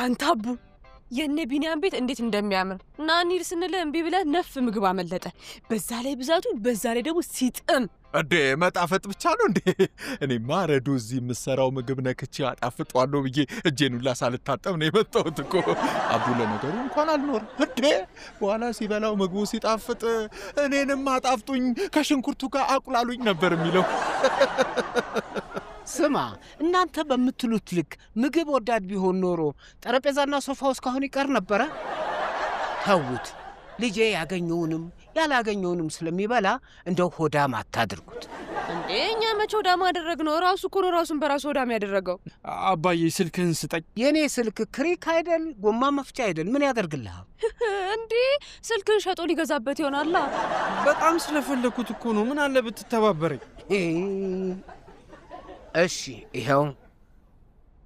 አንታቡ የነ ቢኒያም ቤት እንዴት እንደሚያምር ናኒር ስንለ እንቢ ብለህ ነፍ ምግብ አመለጠ በዛ ላይ ብዛቱ በዛ ላይ ደግሞ ሲጥም እንዴ መጣፈጥ ብቻ ነው እንዴ እኔማ ረዱ እዚህ ምሰራው ምግብ ነክቼ አጣፍጧለሁ ብዬ እጄን ሁላ ሳልታጠብ ነው የመጣሁት እኮ አቡ ለነገሩ እንኳን አልኖር እንዴ በኋላ ሲበላው ምግቡ ሲጣፍጥ እኔንም አጣፍጡኝ ከሽንኩርቱ ጋር አቁላሉኝ ነበር የሚለው ስማ እናንተ በመትሉት ልክ ምግብ ወዳድ ቢሆን ኖሮ ጠረጴዛና ሶፋው እስካሁን ይቀር ነበር ታውት ልጄ ያገኘውንም ያላገኘውንም ስለሚበላ እንደው ሆዳም አታድርጉት እንዴኛ መቼ ሆዳም አደረግነው ራሱ እኮ ነው ራሱን በራሱ ሆዳም ያደረገው አባዬ ስልክህን ስጠኝ የኔ ስልክ ክሪክ አይደል ጎማ መፍቻ አይደል ምን ያደርግልሃል እንዴ ስልክህን ሸጦ ሊገዛበት ይሆናል በጣም ስለፈለኩት እኮ ነው ምን አለ ብትተባበረኝ እሺ ይሄው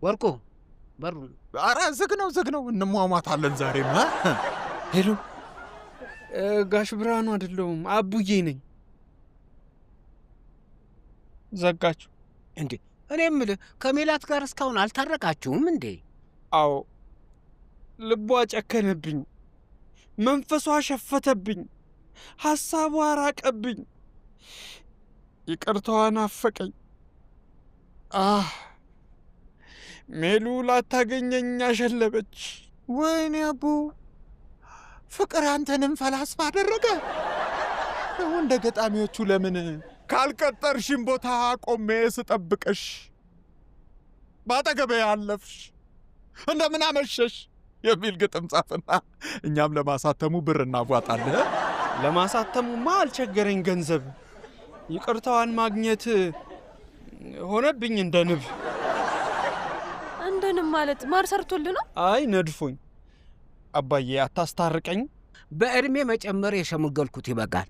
ወርቁ በሩ አራ ዝግ ነው እንሟሟታለን ዛሬማ ሄሎ ጋሽ ብርሃኑ አይደለም አቡዬ ነኝ ዘጋችሁ እንዴ እኔም ከሜላት ጋር እስካሁን አልታረቃችሁም እንዴ አዎ ልቧ ጨከነብኝ መንፈሷ ሸፈተብኝ ሐሳቧ ራቀብኝ ይቅርታዋን አፈቀኝ ሜሉ ላታገኘኝ አሸለበች ወይኔ አቡ ፍቅር አንተንም ፈላስፋ አደረገ እንደ ገጣሚዎቹ ለምን ካልቀጠርሽም ቦታ ቆሜ ስጠብቅሽ ባጠገቤ ያለፍሽ እንደምን አመሸሽ የሚል ግጥም ጻፈና እኛም ለማሳተሙ ብር እናዋጣለን ለማሳተሙማ አልቸገረኝ ገንዘብ ይቅርታዋን ማግኘት ሆነብኝ እንደንብ ማለት ማር ሰርቶልና አይ ነድፎኝ አባዬ አታስታርቀኝ በእድሜ መጨመር የሸመገልኩት ይበቃል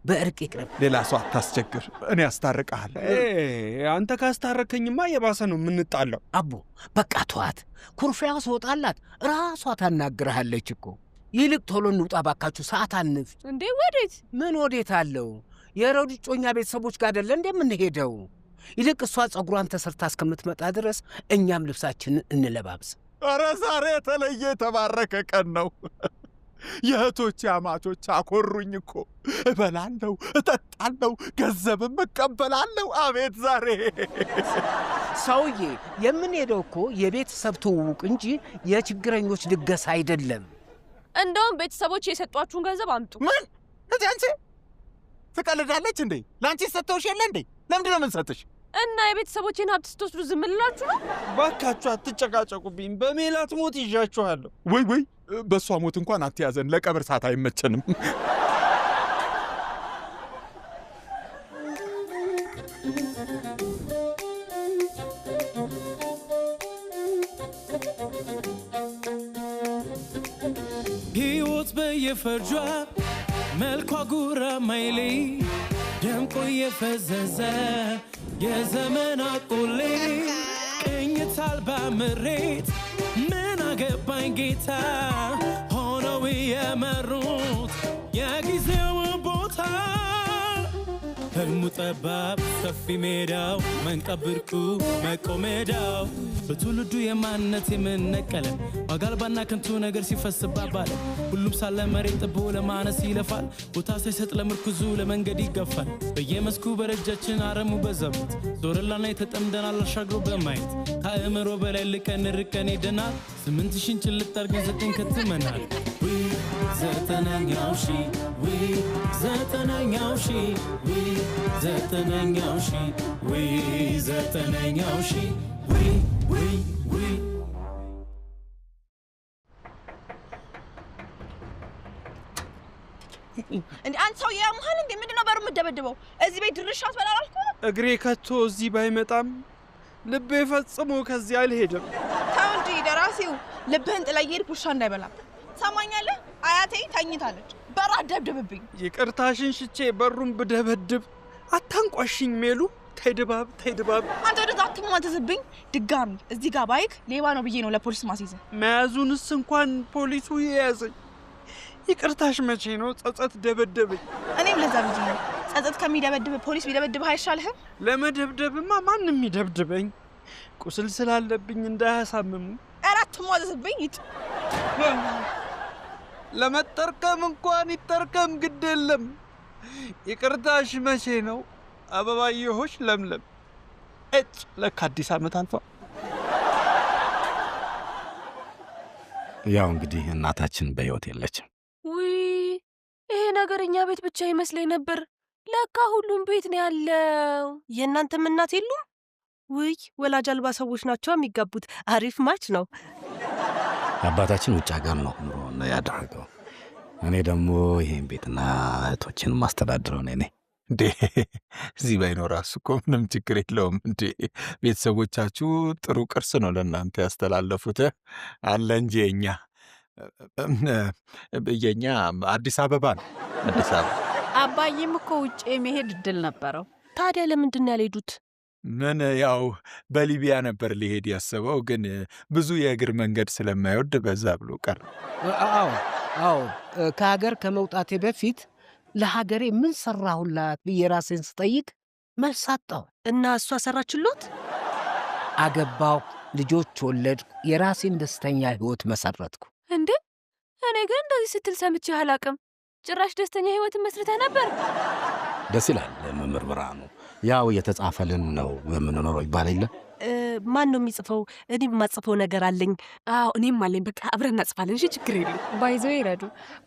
በእርቅ ይቅርብ ሌላ ሰው አታስቸግር እኔ አስታርቀሃል አንተ ካስታረከኝማ የባሰ ነው ምንጣለው አቡ በቃ ተዋት ኩርፊያ ወጣላት ራሷ ታናግርሃለች እኮ ይልቅ ቶሎ እንውጣ ባካችሁ ሰዓት አንፍ እንዴ ወዴት ምን ወዴት አለው የረዱጮኛ ቤተሰቦች ጋር አይደል እንደምንሄደው ይልቅ እሷ ጸጉሯን ተሰርታ እስከምትመጣ ድረስ እኛም ልብሳችንን እንለባብስ አረ ዛሬ የተለየ ተባረከ ቀን ነው የእህቶቼ አማቾች አኮሩኝ እኮ እበላለሁ እጠጣለሁ ገንዘብም እቀበላለሁ አቤት ዛሬ ሰውዬ የምንሄደው እኮ የቤተሰብ ትውውቅ እንጂ የችግረኞች ድግስ አይደለም እንደውም ቤተሰቦች የሰጧችሁን ገንዘብ አምጡ ምን አንቺ ትቀልዳለች እንዴ ላንቺ ሰጥተውሽ የለ እንዴ ለምንድን ነው የምንሰጥሽ እና የቤተሰቦቼን ሀብት ስትወስዱ ዝም ልላችሁ ነው ባካችሁ አትጨቃጨቁብኝ በሜላት ሞት ይዣችኋለሁ ወይ በሷ ሞት እንኳን አትያዘን ለቀብር ሰዓት አይመቸንም ሕይወት በየፈርጇ መልኳ ጉራ ማይሌ ደምቆ የፈዘዘ የዘመን አቆሌ ቅኝት አልባ ምሬት ምን አገባኝ ጌታ ሆነው የመሩት የጊዜው ቦታ ህልሙ ጠባብ ሰፊ ሜዳው መንቀብርቁ መቆሜዳው በትውልዱ የማንነት የምንነቀለ ዋጋልባና ከንቱ ነገር ሲፈስባባል ሁሉም ሳለ መሬት ጥቦ ለማነስ ይለፋል ቦታ ሳይሰጥ ለምርኩዙ ለመንገድ ይገፋል በየመስኩ በረጃችን አረሙ በዘበት ዞርላና የተጠምደናል አሻግሮ በማየት ከአእምሮ በላይ ልቀን ርቀን ሄደናል 8000 ጭልጥ አድርገን ዘጠኝ ከትመናል ዘጠነኛው ሺ ዘጠነኛው ሺ ዘጠነኛው ሺ ዘጠነኛው ሺ እንዴ አንተ ሰው ያምሃል እንዴ ምንድነው በሩ ምደበደበው እዚህ ቤት ድርሻት በላልኩ እግሬ ከቶ እዚህ ባይመጣም ልቤ ፈጽሞ ከዚህ አልሄድም ታው እንጂ ደራሲው ልብህን ጥለይር ፑሻ እንዳይበላ ሰማኛለህ አያቴ ተኝታለች በራ ደብደብብኝ ይቅርታሽን ሽቼ በሩን ብደበድብ አታንቋሽኝ ሜሉ ተይድባብ አንተ ወደዛ አትማተዝብኝ ድጋሚ እዚህ ጋር ባይክ ሌባ ነው ብዬ ነው ለፖሊስ ማስይዘ መያዙንስ እንኳን ፖሊሱ ይያዘኝ ይቅርታሽ መቼ ነው ጸጸት ደበደበኝ እኔም ለዛ ብዬ ነው ጸጸት ከሚደበድብ ፖሊስ ቢደበድብ አይሻልህም ለመደብደብማ ማንንም ይደብድበኝ ቁስል ስላለብኝ እንዳያሳምሙ አራት ትሟዘዝብኝ ይጭ ለመጠርቀም እንኳን ይጠርቀም ግድ የለም። ይቅርታሽ መቼ ነው አበባየሆሽ ለምለም? እጭ ለካ አዲስ ዓመት አልፏ። ያው እንግዲህ እናታችን በሕይወት የለችም። ውይ ይሄ ነገር እኛ ቤት ብቻ ይመስለኝ ነበር። ለካ ሁሉም ቤት ነው ያለው። የእናንተም እናት የሉም? ውይ ወላጅ አልባ ሰዎች ናቸው የሚጋቡት። አሪፍ ማች ነው። አባታችን ውጭ ሀገር ነው ኑሮ ነው ያደረገው። እኔ ደግሞ ይሄን ቤትና እህቶችን ማስተዳድረው ነኝ። እንዴ እዚህ ባይኖር እራሱ እኮ ምንም ችግር የለውም። እንዴ ቤተሰቦቻችሁ ጥሩ ቅርስ ነው ለእናንተ ያስተላለፉት አለ እንጂ የኛ አዲስ አበባ ነው። አዲስ አበባ አባዬም እኮ ውጭ የመሄድ እድል ነበረው። ታዲያ ለምንድን ነው ያልሄዱት? ምን ያው በሊቢያ ነበር ሊሄድ ያሰበው፣ ግን ብዙ የእግር መንገድ ስለማይወድ በዛ ብሎ ቀረ። አዎ ከሀገር ከመውጣቴ በፊት ለሀገሬ ምን ሰራሁላት ብዬ ራሴን ስጠይቅ መልስ አጣሁ። እና እሷ ሰራችሎት? አገባሁ፣ ልጆች ወለድኩ፣ የራሴን ደስተኛ ህይወት መሰረትኩ። እንዴ እኔ ግን እንደዚህ ስትል ሰምቼ አላቅም። ጭራሽ ደስተኛ ህይወትን መስርተህ ነበር። ደስ ይላል። መምህር ብርሃኑ ያው የተጻፈልን ነው የምንኖረው ይባል የለ? ማን ነው የሚጽፈው? እኔም የማጽፈው ነገር አለኝ። አዎ እኔም አለኝ። በቃ አብረን እናጽፋለን። እሺ ችግር የለም። ባይዘው ይረዱ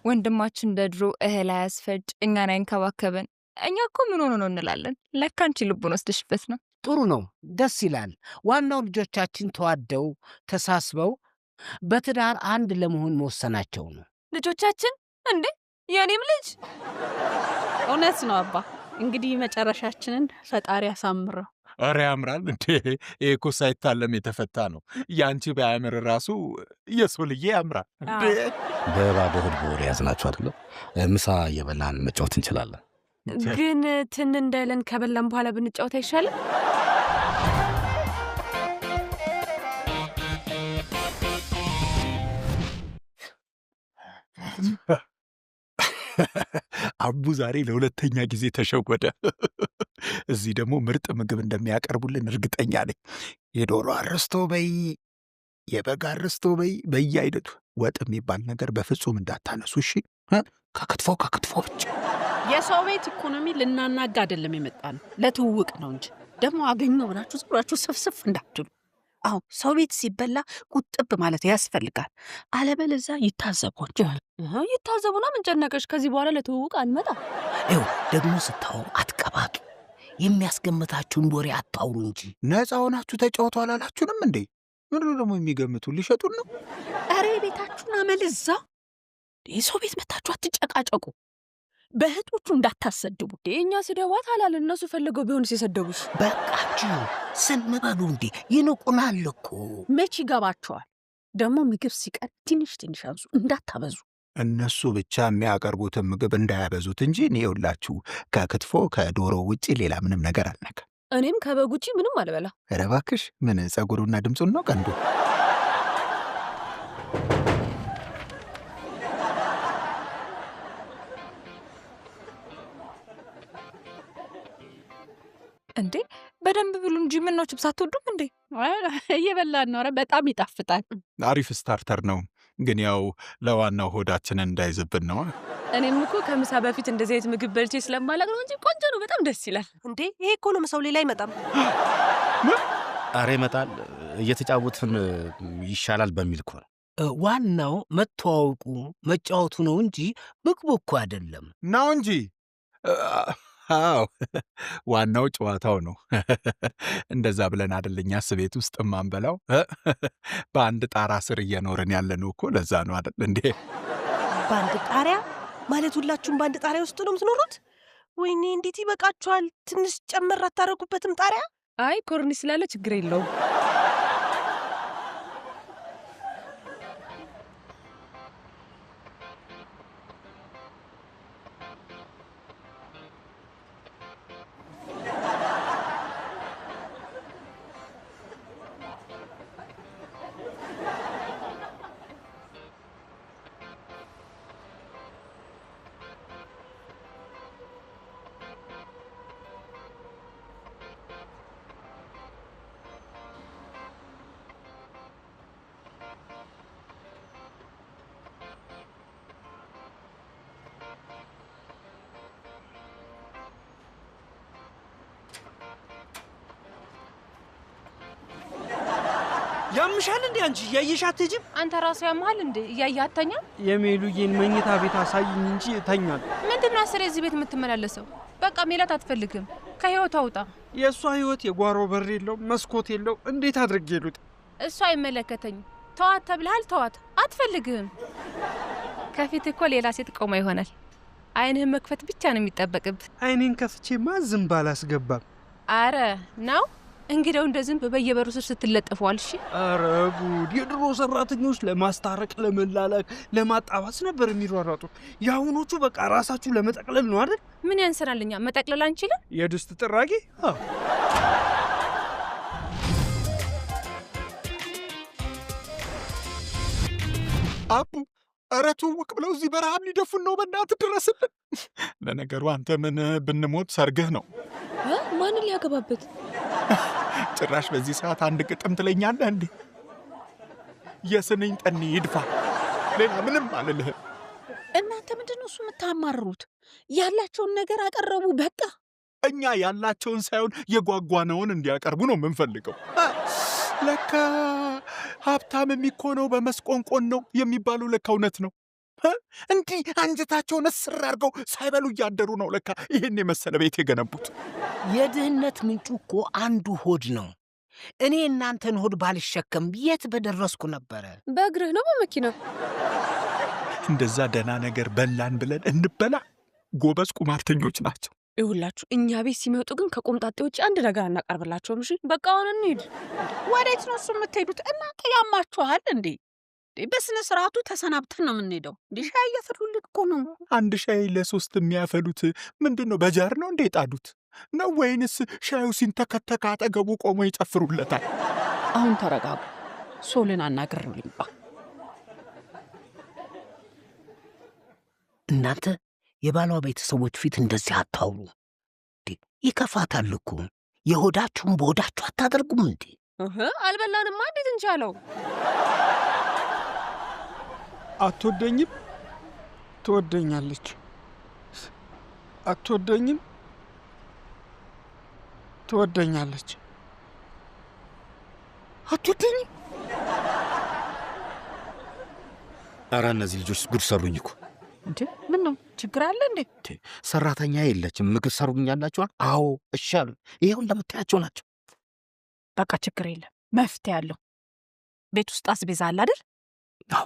ወንድማችን እንደ ድሮ እህል አያስፈጭ፣ እኛን አይንከባከበን። እኛ እኮ ምን ሆኖ ነው እንላለን። ለካ አንቺ ልቡን ወስደሽበት ነው። ጥሩ ነው፣ ደስ ይላል። ዋናው ልጆቻችን ተዋደው ተሳስበው በትዳር አንድ ለመሆን መወሰናቸው ነው። ልጆቻችን እንዴ የኔም ልጅ እውነት ነው አባ። እንግዲህ መጨረሻችንን ፈጣሪ ያሳምረው። ኧረ ያምራል እንዴ! ይሄ እኮ ሳይታለም የተፈታ ነው። ያንቺ ባያምር ራሱ የሶልዬ ያምራል እንዴ! በባዶ ሆድ በወሬ ያዝናችሁ አይደለ? ምሳ እየበላን መጫወት እንችላለን። ግን ትን እንዳይለን ከበላን በኋላ ብንጫወት አይሻልም? አቡ ዛሬ ለሁለተኛ ጊዜ ተሸወደ። እዚህ ደግሞ ምርጥ ምግብ እንደሚያቀርቡልን እርግጠኛ ነኝ። የዶሮ አርስቶ በይ፣ የበግ አርስቶ በይ፣ በየአይነቱ ወጥ የሚባል ነገር በፍጹም እንዳታነሱ እሺ። ከክትፎ ብቻ። የሰው ቤት ኢኮኖሚ ልናናጋ አይደለም የመጣ ነው፣ ለትውውቅ ነው እንጂ። ደግሞ አገኘው ብላችሁ ዝም ብላችሁ ስፍስፍ እንዳትሉ። አሁን ሰው ቤት ሲበላ ቁጥብ ማለት ያስፈልጋል። አለበለዚያ ይታዘቧቸዋል። ይታዘቡና ምን ጨነቀሽ? ከዚህ በኋላ ለትውውቅ አንመጣ። ይኸው ደግሞ ስታወሩ አትቀባጡ። የሚያስገምታችሁን ወሬ አታውሩ እንጂ። ነፃ ሆናችሁ ተጫወቱ አላላችሁንም እንዴ? ምንድን ደግሞ የሚገምቱ ሊሸጡን ነው? ኧረ ቤታችሁን አመልዛ። የሰው ቤት መታችሁ አትጨቃጨቁ። በእህቶቹ እንዳታሰድቡ። የእኛ ስደዋት አላል። እነሱ ፈልገው ቢሆንስ የሰደቡሽ? በቃችሁ ዝም በሉ እንዴ! ይንቁናል እኮ። መች ይገባቸዋል። ደግሞ ምግብ ሲቀር ትንሽ ትንሽ አንሱ፣ እንዳታበዙ። እነሱ ብቻ የሚያቀርቡትን ምግብ እንዳያበዙት እንጂ እኔ ይኸውላችሁ ከክትፎ ከዶሮ ውጪ ሌላ ምንም ነገር አልነካም። እኔም ከበግ ውጪ ምንም አልበላ። ኧረ እባክሽ ምን ጸጉሩና ድምፁን ነው ቀንዱ? እንዴ በደንብ ብሉ እንጂ ምን ነው ችብስ አትወዱም እንዴ? እየበላን ነው። ኧረ በጣም ይጣፍጣል። አሪፍ ስታርተር ነው፣ ግን ያው ለዋናው ሆዳችንን እንዳይዝብን ነው። እኔም እኮ ከምሳ በፊት እንደዚህ አይነት ምግብ በልቼ ስለማላቅ ነው እንጂ ቆንጆ ነው። በጣም ደስ ይላል። እንዴ ይሄ እኮ ነው ምሳው፣ ሌላ አይመጣም። አረ ይመጣል። እየተጫወትን ይሻላል በሚል እኮ ነው። ዋናው መተዋወቁ መጫወቱ ነው እንጂ ምግቡ እኮ አይደለም ነው እንጂ። አዎ ዋናው ጨዋታው ነው። እንደዛ ብለን አደለኛስ ቤት ውስጥ ማንበላው? በአንድ ጣራ ስር እየኖርን ያለነው እኮ ለዛ ነው አደል እንዴ? በአንድ ጣሪያ ማለት ሁላችሁም በአንድ ጣሪያ ውስጥ ነው የምትኖሩት? ወይኔ እንዴት ይበቃችኋል! ትንሽ ጨመር አታረጉበትም ጣሪያ? አይ ኮርኒስ ስላለ ችግር የለውም። ያምሻል እንዴ አንቺ እያየሻት ሂጂም? አንተ ራሱ ያምሃል እንዴ እያያተኛ? የሜሉዬን መኝታ ቤት አሳይኝ እንጂ እተኛል። ምንድነው አስሬ እዚህ ቤት የምትመላለሰው? በቃ ሜላት አትፈልግም። ከህይወት አውጣ። የእሷ ህይወት የጓሮ በር የለው መስኮት የለው። እንዴት አድርጌ ልውጥ? እሷ አይመለከተኝም። ተዋት ተብልሃል፣ ተዋት። አትፈልግህም። ከፊት እኮ ሌላ ሴት ቆማ ይሆናል። አይንህን መክፈት ብቻ ነው የሚጠበቅብህ። አይኔን ከፍቼማ ዝንብ አላስገባም። አረ ነው እንግዲያው እንደ ዝንብ በየበሩ ስር ስትለጠፈዋል። እሺ። አረ ጉድ! የድሮ ሰራተኞች ለማስታረቅ፣ ለመላላክ፣ ለማጣባስ ነበር የሚሯሯጡ። የአሁኖቹ በቃ ራሳችሁ ለመጠቅለል ነው አይደል? ምን ያንሰናልኛ? መጠቅለል አንችልም? የድስት ጥራጊ። አቡ ኧረ ትውውቅ ብለው እዚህ በረሃብ ሊደፉን ነው። በእናትህ ድረስልን። ለነገሩ አንተ ምን ብንሞት ሰርግህ ነው። ማንን ሊያገባበት? ጭራሽ በዚህ ሰዓት አንድ ግጥም ትለኛለህ እንዴ? የስንኝ ጠኔ ይድፋ፣ ሌላ ምንም አልልህም። እናንተ ምንድነው እሱ የምታማርሩት? ያላቸውን ነገር አቀረቡ በቃ። እኛ ያላቸውን ሳይሆን የጓጓነውን እንዲያቀርቡ ነው የምንፈልገው። ለካ ሀብታም የሚኮነው በመስቆንቆን ነው የሚባለው ለካ እውነት ነው። እንዲህ አንጀታቸውን እስር አድርገው ሳይበሉ እያደሩ ነው ለካ ይህን የመሰለ ቤት የገነቡት። የድህነት ምንጩ እኮ አንዱ ሆድ ነው። እኔ እናንተን ሆድ ባልሸከም የት በደረስኩ ነበረ። በእግርህ ነው በመኪና? እንደዛ ደህና ነገር በላን ብለን እንበላ። ጎበዝ ቁማርተኞች ናቸው። ይሁላችሁ እኛ ቤት ሲመጡ ግን ከቆምጣጤ ውጭ አንድ ነገር አናቀርብላቸውም። እሺ በቃ አሁን እንሂድ። ወዴት ነው እሱ የምትሄዱት? እናንተ ያማችኋል እንዴ? በስነ ስርዓቱ ተሰናብተን ነው የምንሄደው። እንዴ ሻይ እያፈሉልን እኮ ነው። አንድ ሻይ ለሶስት የሚያፈሉት ምንድን ነው? በጃር ነው እንዴ ጣዱት ነው ወይንስ ሻዩ ሲንተከተካ አጠገቡ ቆሞ ይጨፍሩለታል? አሁን ተረጋጉ። ሶልን አናግረው ልምጣ። እናንተ የባሏ ቤተሰቦች ፊት እንደዚህ አታውሩ። ይከፋታል እኮ። የሆዳችሁን በሆዳችሁ አታደርጉም እንዴ? አልበላንማ እንዴት እንቻለው? አትወደኝም? ትወደኛለች። አትወደኝም? ትወደኛለች። አትወደኝም? ኧረ እነዚህ ልጆች ጉድ ሰሩኝ እኮ። እንዴ ምን ነው ችግር አለ እንዴ? ሰራተኛ የለችም ምግብ ሰሩኛላችኋል? አዎ እሻሉ። ይሄው እንደምታያቸው ናቸው። በቃ ችግር የለም፣ መፍትሄ አለው። ቤት ውስጥ አስቤዛ አለ አይደል? አዎ።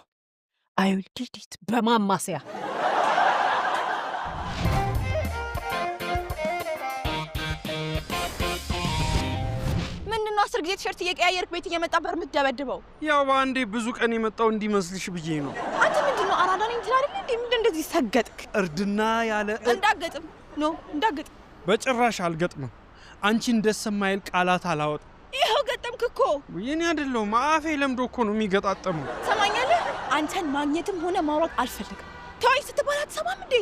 አይውልዲት በማማሰያ ምንድነው 10 ጊዜ ቲሸርት እየቀያየርክ ቤት እየመጣ በር የምትደበድበው? ያው በአንዴ ብዙ ቀን የመጣው እንዲመስልሽ ብዬ ነው። አንተ ምንድነው አራዳ ነኝ ትላለህ እንዴ? ምንድን እንደዚህ ሰገጥክ? እርድና ያለ እንዳገጥም ነው እንዳገጥም። በጭራሽ አልገጥምም። አንቺን ደስ የማይል ቃላት አላወጣም። ይኸው ገጠምክ እኮ። የኔ አይደለሁም፣ አፌ ለምዶ እኮ ነው የሚገጣጠመው። ሰማኛለህ? አንተን ማግኘትም ሆነ ማውራት አልፈልግም። ተወኝ ስትባል አትሰማም እንዴ?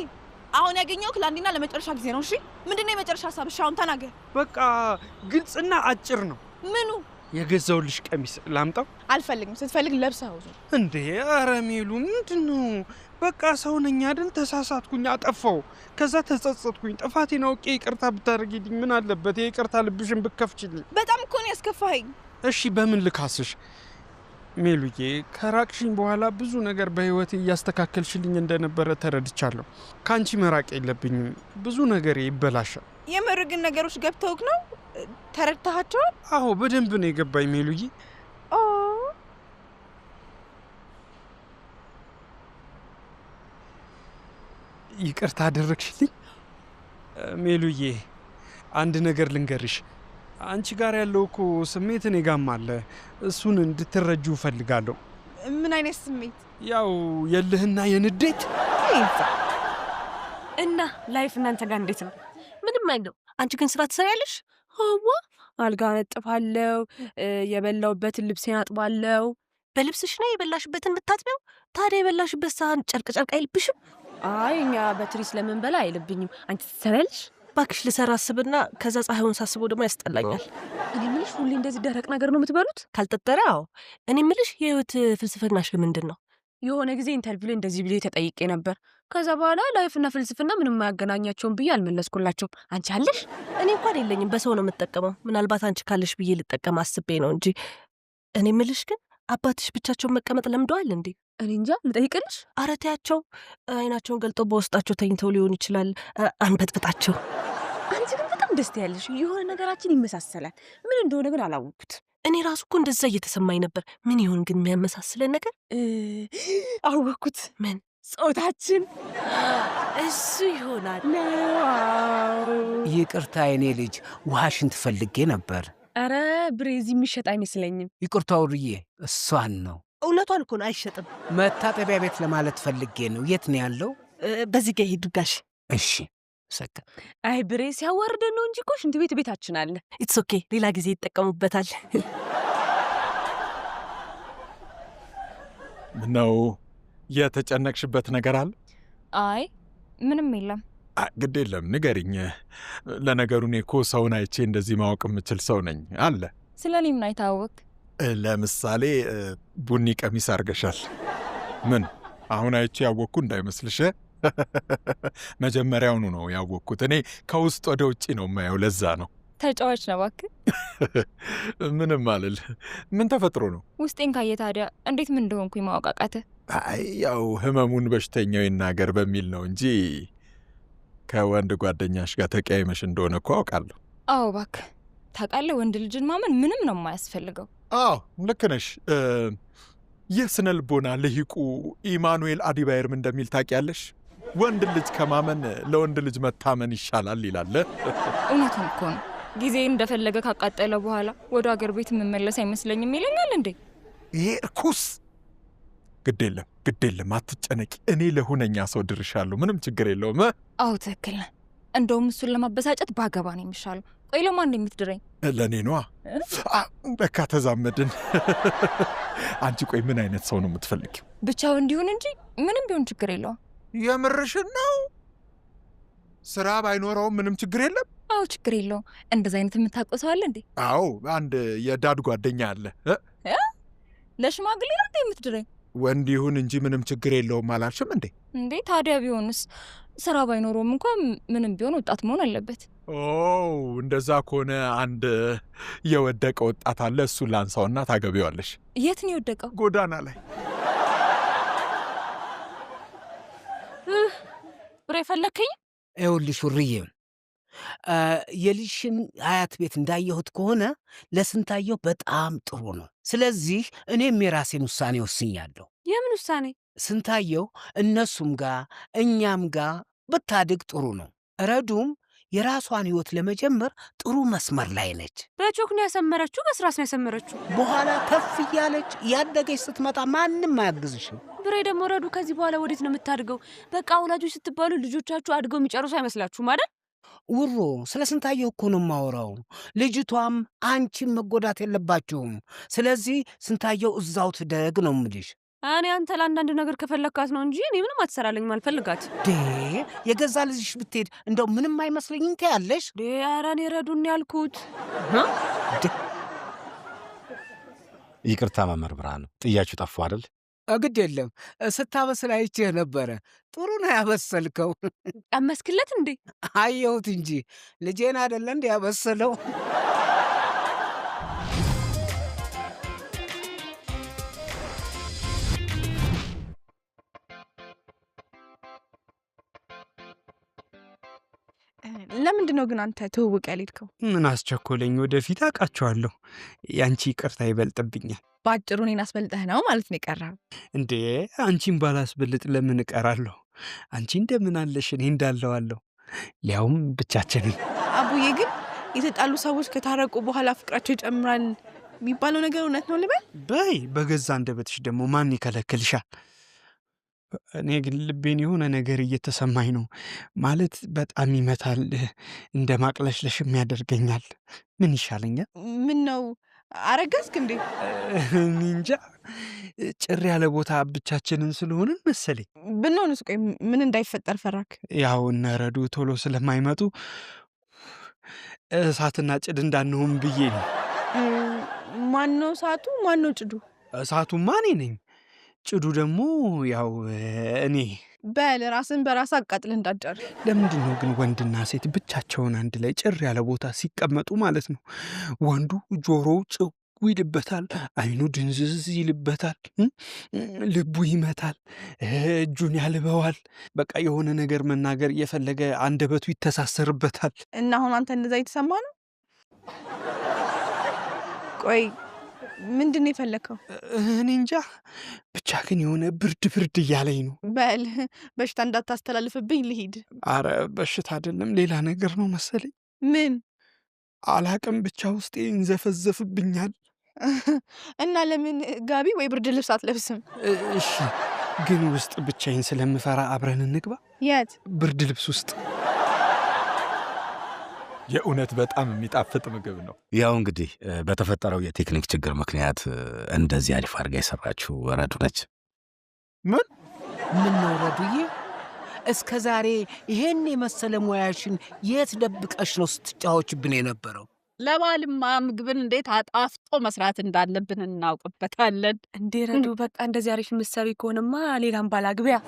አሁን ያገኘው ለአንዴና ለመጨረሻ ጊዜ ነው። እሺ ምንድነው የመጨረሻ ሀሳብ? እሺ አሁን ተናገር። በቃ ግልጽና አጭር ነው። ምኑ? የገዛውልሽ ቀሚስ ላምጣው? አልፈልግም። ስትፈልግ ለብሰው ዙር። እንዴ ኧረ ሜሉ ምንድነው? በቃ ሰው ነኝ አይደል? ተሳሳትኩኝ፣ አጠፋው። ከዛ ተጸጸትኩኝ። ጥፋቴን አውቄ ይቅርታ ብታደርጊልኝ ምን አለበት? የይቅርታ ልብሽን ብከፍችልኝ። በጣም እኮ ነው ያስከፋኸኝ። እሺ በምን ልካስሽ? ሜሉዬ ከራቅሽኝ በኋላ ብዙ ነገር በህይወቴ እያስተካከልሽልኝ እንደነበረ ተረድቻለሁ። ካንቺ መራቅ የለብኝም። ብዙ ነገር ይበላሻል። የምር ግን ነገሮች ገብተውክ ነው? ተረድተሃቸዋል? አዎ በደንብ ነው የገባኝ ሜሉዬ። ይቅርታ አደረግሽልኝ? ሜሉዬ አንድ ነገር ልንገርሽ። አንቺ ጋር ያለው እኮ ስሜት እኔ ጋርም አለ። እሱን እንድትረጁ እፈልጋለሁ። ምን አይነት ስሜት? ያው የልህና የንዴት እና ላይፍ እናንተ ጋር እንዴት ነው? ምንም አይደው። አንቺ ግን ስራ ትሰሪያለሽ? አዋ አልጋ ነጥፋለሁ፣ የበላውበትን ልብሴን አጥባለሁ። በልብስሽ ነው የበላሽበትን የምታጥቢው? ታዲያ የበላሽበት ሳህን ጨርቅ ጨርቅ አይልብሽም? አይ እኛ በትሪ ስለምንበላ አይልብኝም። አንቺ ትሰሪያለሽ? ባክሽ ልሰራ አስብና ከዛ ፀሐዩን ሳስበው ደግሞ ያስጠላኛል። እኔ ምልሽ ሁሌ እንደዚህ ደረቅ ነገር ነው የምትበሉት? ካልጠጠረ አዎ። እኔ ምልሽ የህይወት ፍልስፍናሽ ምንድን ነው? የሆነ ጊዜ ኢንተርቪው ላይ እንደዚህ ብዬ ተጠይቄ ነበር። ከዛ በኋላ ላይፍና ፍልስፍና ምንም አያገናኛቸውም ብዬ አልመለስኩላቸውም። አንቺ አለሽ? እኔ እንኳን የለኝም፣ በሰው ነው የምጠቀመው። ምናልባት አንቺ ካለሽ ብዬ ልጠቀም አስቤ ነው እንጂ። እኔ ምልሽ ግን አባትሽ ብቻቸውን መቀመጥ ለምደዋል እንዴ? እኔ እንጃ ልጠይቅልሽ? ኧረ ተያቸው። አይናቸውን ገልጠው በውስጣቸው ተኝተው ሊሆን ይችላል። አንበጥብጣቸው። አንቺ ግን በጣም ደስ ያለሽ። የሆነ ነገራችን ይመሳሰላል። ምን እንደሆነ ግን አላወቅኩት። እኔ ራሱ እኮ እንደዛ እየተሰማኝ ነበር። ምን ይሆን ግን የሚያመሳስለን ነገር? አወቅኩት። ምን? ጾታችን እሱ ይሆናል። ይቅርታ የኔ ልጅ፣ ውሃሽን ትፈልጌ ነበር። አረ ብሬዚ የሚሸጥ አይመስለኝም። ይቅርታ ውርዬ፣ እሷን ነው። እውነቷን እኮ ነው፣ አይሸጥም። መታጠቢያ ቤት ለማለት ፈልጌ ነው። የት ነው ያለው? በዚህ ጋር ሂዱ ጋሽ። እሺ ሰካ። አይ ብሬ ሲያዋርደን ነው እንጂ እኮ ሽንት ቤት ቤታችን አለ። ኢትስ ኦኬ፣ ሌላ ጊዜ ይጠቀሙበታል። ምነው የተጨነቅሽበት ነገር አለ? አይ ምንም የለም። ግድ የለም ንገሪኝ። ለነገሩ እኔ እኮ ሰውን አይቼ እንደዚህ ማወቅ የምችል ሰው ነኝ። አለ ስለ እኔ ምን አይታወቅ? ለምሳሌ ቡኒ ቀሚስ አርገሻል። ምን አሁን አይቼ ያወቅኩ እንዳይመስልሽ? መጀመሪያውኑ ነው ያወቅኩት። እኔ ከውስጥ ወደ ውጪ ነው የማየው። ለዛ ነው። ተጫዋች ነው እባክህ። ምንም አልል። ምን ተፈጥሮ ነው? ውስጤን ካየ ታዲያ እንዴት ምን እንደሆንኩኝ ማወቅ አቃተህ? አይ ያው ህመሙን በሽተኛው ይናገር በሚል ነው እንጂ ከወንድ ጓደኛሽ ጋር ተቀያይመሽ እንደሆነ እኮ አውቃለሁ። አዎ እባክህ ታውቃለህ፣ ወንድ ልጅን ማመን ምንም ነው የማያስፈልገው። አዎ ልክ ነሽ። የስነ ልቦና ልሂቁ ኢማኑኤል አዲባየርም እንደሚል ታውቂያለሽ? ወንድ ልጅ ከማመን ለወንድ ልጅ መታመን ይሻላል ይላል። እውነቱን እኮ ነው። ጊዜ እንደፈለገ ካቃጠለ በኋላ ወደ አገር ቤት የምመለስ አይመስለኝም ይለኛል እንዴ። ይሄ እርኩስ። ግድ የለም አትጨነቂ። እኔ ለሁነኛ ሰው ድርሻለሁ። ምንም ችግር የለውም። አዎ ትክክል ነህ። እንደውም እሱን ለማበሳጨት ባገባ ነው የሚሻለው። ቆይ ለማን የምትድረኝ? ለእኔ ነዋ። በቃ ተዛመድን። አንቺ ቆይ ምን አይነት ሰው ነው የምትፈልጊው? ብቻው እንዲሁን እንጂ ምንም ቢሆን ችግር የለውም። የምርሽን ነው? ስራ ባይኖረውም ምንም ችግር የለም? አዎ ችግር የለውም። እንደዛ አይነት የምታውቀው ሰው አለ እንዴ? አዎ አንድ የዳድ ጓደኛ አለ። ለሽማግሌ ነው እንዴ የምትድረኝ? ወንድ ይሁን እንጂ ምንም ችግር የለውም አላልሽም እንዴ? እንዴ ታዲያ ቢሆንስ? ስራ ባይኖረውም እንኳን ምንም ቢሆን ወጣት መሆን አለበት። እንደዛ ከሆነ አንድ የወደቀ ወጣት አለ። እሱን ላንሳውና ታገቢዋለሽ። የት ነው የወደቀው? ጎዳና ላይ። ብሬ ፈለከኝ? ይኸውልሽ ውርዬ፣ የልጅሽን አያት ቤት እንዳየሁት ከሆነ ለስንታየሁ በጣም ጥሩ ነው። ስለዚህ እኔም የራሴን ውሳኔ ወስኛለሁ። የምን ውሳኔ? ስንታየሁ እነሱም ጋር እኛም ጋር ብታድግ ጥሩ ነው። ረዱም የራሷን ህይወት ለመጀመር ጥሩ መስመር ላይ ነች። በቾክ ነው ያሰመረችው? በስራስ ነው ያሰመረችው? በኋላ ከፍ እያለች ያደገች ስትመጣ ማንም አያግዝሽም። ብሬ ደግሞ ረዱ ከዚህ በኋላ ወዴት ነው የምታድገው? በቃ ወላጆች ስትባሉ ልጆቻችሁ አድገው የሚጨርሱ አይመስላችሁም አይደል? ውሮ ስለ ስንታየሁ እኮ ነው የማወራው። ልጅቷም አንቺም መጎዳት የለባችሁም። ስለዚህ ስንታየሁ እዛው ትደግ ነው የምልሽ። እኔ አንተ ለአንዳንድ ነገር ከፈለግካት ነው እንጂ እኔ ምንም አትሰራለኝም፣ አልፈልጋት። የገዛ ልጅሽ ብትሄድ እንደው ምንም አይመስለኝም ትያለሽ። ኧረ እኔ ረዱን ያልኩት። ይቅርታ መምህር ብርሃኑ፣ ጥያችሁ ጠፉ አይደል? ግድ የለም ስታበስል አይቼህ ነበረ። ጥሩ ነው ያበሰልከው። ቀመስክለት እንዴ? አየሁት እንጂ ልጄን አይደለ እንዴ ያበሰለው? ለምንድን ነው ግን አንተ ትውውቅ ያልሄድከው? ምን አስቸኮለኝ? ወደፊት አውቃቸዋለሁ። ያንቺ ይቅርታ ይበልጥብኛል። ባጭሩ እኔን አስበልጠህ ነው ማለት ነው የቀረው? እንዴ አንቺን ባላስበልጥ ለምን እቀራለሁ? አንቺ እንደምን አለሽ፣ እኔ እንዳለዋለሁ፣ ሊያውም ብቻችንን። አቡዬ ግን የተጣሉ ሰዎች ከታረቁ በኋላ ፍቅራቸው ይጨምራል የሚባለው ነገር እውነት ነው ልበል? በይ በገዛ እንደበትሽ ደግሞ ማን ይከለክልሻል? እኔ ግን ልቤን የሆነ ነገር እየተሰማኝ ነው። ማለት በጣም ይመታል፣ እንደ ማቅለሽለሽም ያደርገኛል። ምን ይሻለኛል? ምን ነው አረገዝክ እንዴ? እንጃ፣ ጭር ያለ ቦታ ብቻችንን ስለሆንን መሰለኝ። ብንሆንስ? ቆይ ምን እንዳይፈጠር ፈራክ? ያው እነ ረዱ ቶሎ ስለማይመጡ እሳትና ጭድ እንዳንሆን ብዬ ነው። ማን ነው እሳቱ? ማን ነው ጭዱ? እሳቱማ እኔ ነኝ፣ ጭዱ ደግሞ ያው እኔ። በል ራስን በራስ አቃጥል እንዳትጨር። ለምንድን ነው ግን ወንድና ሴት ብቻቸውን አንድ ላይ ጭር ያለ ቦታ ሲቀመጡ ማለት ነው ወንዱ ጆሮው ጭው ይልበታል፣ አይኑ ድንዝዝ ይልበታል፣ ልቡ ይመታል፣ እጁን ያልበዋል። በቃ የሆነ ነገር መናገር እየፈለገ አንደበቱ ይተሳሰርበታል። እና አሁን አንተ እንደዛ የተሰማ ነው? ቆይ ምንድን ነው የፈለከው? እኔ እንጃ ብቻ ግን የሆነ ብርድ እያለኝ ነው። በል በሽታ እንዳታስተላልፍብኝ ልሂድ። አረ በሽታ አይደለም ሌላ ነገር ነው መሰለኝ። ምን አላቅም፣ ብቻ ውስጤ ይንዘፈዘፍብኛል። እና ለምን ጋቢ ወይ ብርድ ልብስ አትለብስም? እሺ ግን ውስጥ ብቻዬን ስለምፈራ አብረን እንግባ። የት? ብርድ ልብስ ውስጥ። የእውነት በጣም የሚጣፍጥ ምግብ ነው። ያው እንግዲህ በተፈጠረው የቴክኒክ ችግር ምክንያት እንደዚህ አሪፍ አድርጋ የሰራችው ረዱ ነች። ምን ነው ረዱዬ? እስከ ዛሬ ይሄን የመሰለ ሙያሽን የት ደብቀሽ ነው ስትጫወችብን የነበረው? ለባልማ ምግብን እንዴት አጣፍጦ መስራት እንዳለብን እናውቅበታለን። እንዴ ረዱ፣ በቃ እንደዚህ አሪፍ ምሳሌ ከሆነማ ሌላም ባላግቢያ